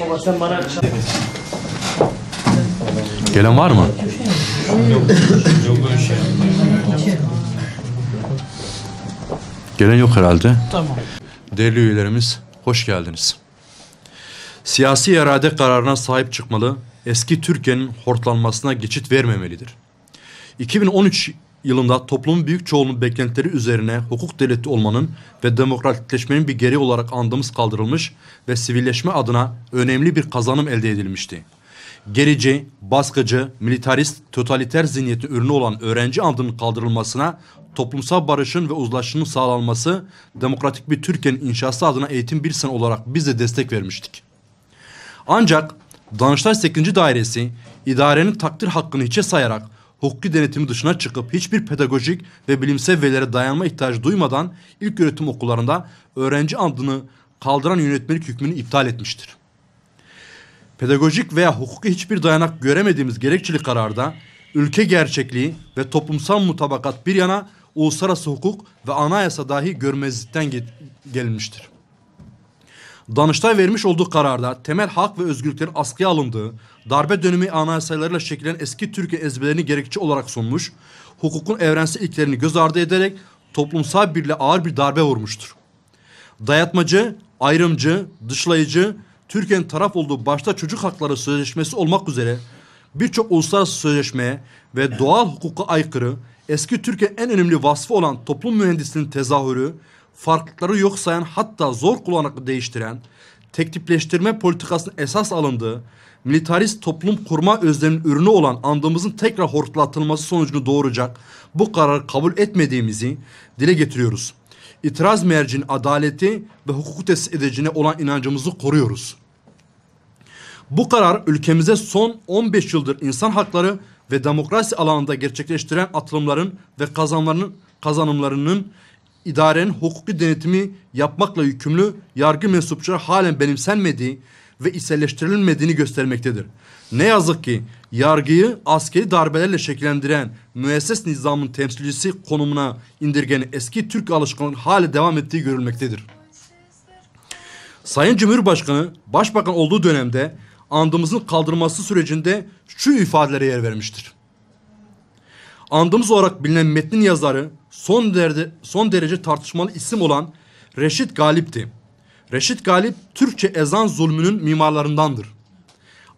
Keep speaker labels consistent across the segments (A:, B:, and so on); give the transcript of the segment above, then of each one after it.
A: Baba sen bana
B: Gelen var mı? Gelen yok herhalde.
A: tamam.
B: Değerli üyelerimiz, hoş geldiniz. Siyasi irade kararına sahip çıkmalı, eski Türkiye'nin hortlanmasına geçit vermemelidir. 2013 yılında toplumun büyük çoğunluğun beklentileri üzerine hukuk devleti olmanın ve demokratikleşmenin bir gereği olarak andımız kaldırılmış ve sivilleşme adına önemli bir kazanım elde edilmişti. Gerici, baskıcı, militarist, totaliter zihniyetin ürünü olan öğrenci andının kaldırılmasına, toplumsal barışın ve uzlaşının sağlanması, demokratik bir Türkiye'nin inşası adına Eğitim Bir Sene olarak biz de destek vermiştik. Ancak Danıştay 8. Dairesi idarenin takdir hakkını hiçe sayarak hukuki denetimi dışına çıkıp hiçbir pedagojik ve bilimsel verilere dayanma ihtiyacı duymadan ilköğretim okullarında öğrenci andını kaldıran yönetmelik hükmünü iptal etmiştir. Pedagojik veya hukuki hiçbir dayanak göremediğimiz gerekçeli kararda ülke gerçekliği ve toplumsal mutabakat bir yana uluslararası hukuk ve anayasa dahi görmezlikten gelinmiştir. Danıştay vermiş olduğu kararda temel hak ve özgürlüklerin askıya alındığı, darbe dönemi anayasalarıyla şekillenen eski Türkiye ezberlerini gerekçe olarak sunmuş, hukukun evrensel ilkelerini göz ardı ederek toplumsal birliğe ağır bir darbe vurmuştur. Dayatmacı, ayrımcı, dışlayıcı, Türkiye'nin taraf olduğu başta çocuk hakları sözleşmesi olmak üzere birçok uluslararası sözleşmeye ve doğal hukuka aykırı, eski Türkiye'nin en önemli vasfı olan toplum mühendisliğinin tezahürü, farklılıkları yok sayan hatta zor kullanaklı değiştiren, tektipleştirme politikasının esas alındığı, militarist toplum kurma özleminin ürünü olan andımızın tekrar hortlatılması sonucunu doğuracak bu kararı kabul etmediğimizi dile getiriyoruz. İtiraz mercinin adaleti ve hukuku tesis edeceğine olan inancımızı koruyoruz. Bu karar ülkemize son 15 yıldır insan hakları ve demokrasi alanında gerçekleştiren atılımların ve kazanımlarının idarenin hukuki denetimi yapmakla yükümlü yargı mensupçuları halen benimsenmediği ve içselleştirilmediğini göstermektedir. Ne yazık ki yargıyı askeri darbelerle şekillendiren müesses nizamın temsilcisi konumuna indirgeni eski Türk alışkanlığının hala devam ettiği görülmektedir. Sayın Cumhurbaşkanı Başbakan olduğu dönemde andımızın kaldırılması sürecinde şu ifadelere yer vermiştir. Andımız olarak bilinen metnin yazarı son derece tartışmalı isim olan Reşit Galip'ti. Reşit Galip Türkçe ezan zulmünün mimarlarındandır.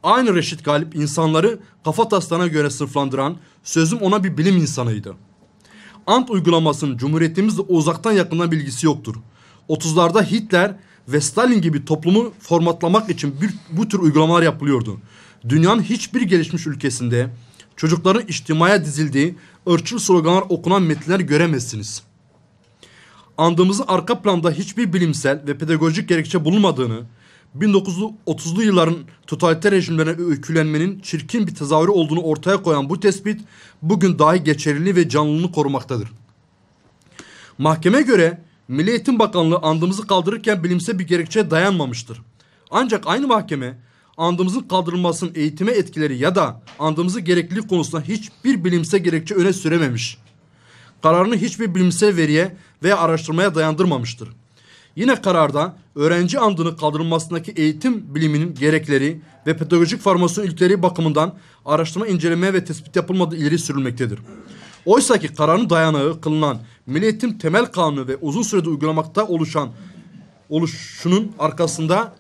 B: Aynı Reşit Galip insanları kafataslarına göre sınıflandıran sözüm ona bir bilim insanıydı. Ant uygulamasının Cumhuriyetimizle uzaktan yakından bilgisi yoktur. 30'larda Hitler ve Stalin gibi toplumu formatlamak için bu tür uygulamalar yapılıyordu. Dünyanın hiçbir gelişmiş ülkesinde çocukların içtimaya dizildiği ırkçı sloganlar okunan metinler göremezsiniz. Andığımızın arka planda hiçbir bilimsel ve pedagojik gerekçe bulunmadığını, 1930'lu yılların totaliter rejimlerine öykülenmenin çirkin bir tezahürü olduğunu ortaya koyan bu tespit bugün dahi geçerliliği ve canlılığını korumaktadır. Mahkemeye göre Milli Eğitim Bakanlığı andımızı kaldırırken bilimsel bir gerekçeye dayanmamıştır. Ancak aynı mahkeme andımızın kaldırılmasının eğitime etkileri ya da andımızı gerekliliği konusunda hiçbir bilimsel gerekçe öne sürememiş. Kararını hiçbir bilimsel veriye veya araştırmaya dayandırmamıştır. Yine kararda öğrenci andının kaldırılmasındaki eğitim biliminin gerekleri ve pedagojik formasyon ilkeleri bakımından araştırma, inceleme ve tespit yapılmadığı ileri sürülmektedir. Oysa ki kararın dayanağı kılınan Milli Eğitim Temel Kanunu ve uzun sürede uygulamakta oluşunun arkasında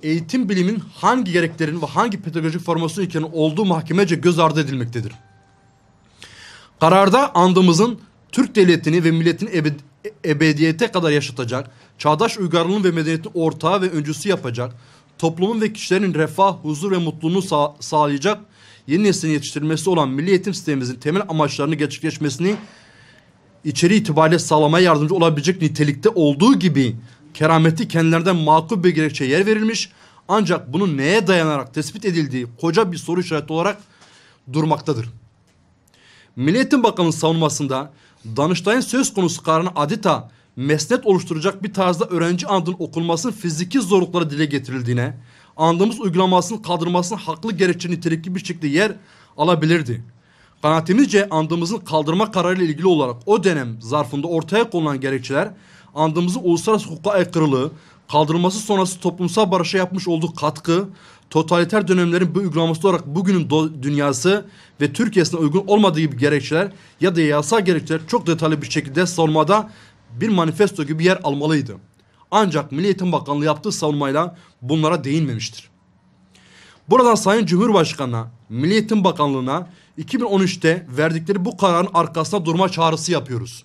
B: eğitim bilimin hangi gereklerin ve hangi pedagojik formasyon ilkelerinin olduğu mahkemece göz ardı edilmektedir. Kararda andımızın Türk devletini ve milletini ebediyete kadar yaşatacak, çağdaş uygarlığın ve medeniyetin ortağı ve öncüsü yapacak, toplumun ve kişilerin refah, huzur ve mutluluğunu sağlayacak yeni neslin yetiştirilmesi olan milli eğitim sistemimizin temel amaçlarını gerçekleşmesini içeri itibariyle sağlamaya yardımcı olabilecek nitelikte olduğu gibi kerameti kendilerinden makul bir gerekçeye yer verilmiş, ancak bunun neye dayanarak tespit edildiği koca bir soru işareti olarak durmaktadır. Milli Eğitim Bakanı'nın savunmasında Danıştay'ın söz konusu kararını adeta mesnet oluşturacak bir tarzda öğrenci andının okunmasının fiziki zorluklara dile getirildiğine, andımız uygulamasının kaldırılmasının haklı gerekçe nitelikli bir şekilde yer alabilirdi. Kanaatimizce andımızın kaldırma kararıyla ilgili olarak o dönem zarfında ortaya konulan gerekçeler andımızın uluslararası hukuka aykırılığı, kaldırılması sonrası toplumsal barışa yapmış olduğu katkı, totaliter dönemlerin bu uygulaması olarak bugünün dünyası ve Türkiye'sine uygun olmadığı gibi gerekçeler ya da yasal gerekçeler çok detaylı bir şekilde savunmada bir manifesto gibi yer almalıydı. Ancak Milli Eğitim Bakanlığı yaptığı savunmayla bunlara değinmemiştir. Buradan Sayın Cumhurbaşkanı'na, Milli Eğitim Bakanlığı'na 2013'te verdikleri bu kararın arkasında durma çağrısı yapıyoruz.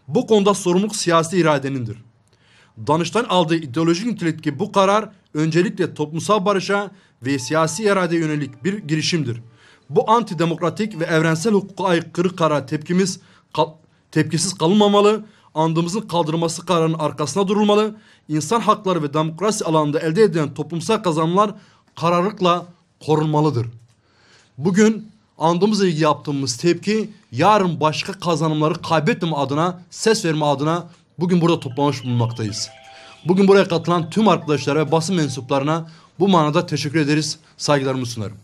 B: Bu konuda sorumluluk siyasi iradenindir. Danıştay'ın aldığı ideolojik nitelikteki bu karar öncelikle toplumsal barışa ve siyasi iradeye yönelik bir girişimdir. Bu antidemokratik ve evrensel hukuka aykırı karar tepkisiz kalınmamalı, andımızın kaldırılması kararının arkasına durulmalı, insan hakları ve demokrasi alanında elde edilen toplumsal kazanımlar kararlılıkla korunmalıdır. Bugün andımızla ilgili yaptığımız tepki yarın başka kazanımları kaybetmeme adına, ses verme adına bugün burada toplamış bulunmaktayız. Bugün buraya katılan tüm arkadaşlara ve basın mensuplarına bu manada teşekkür ederiz, saygılarımı sunarım.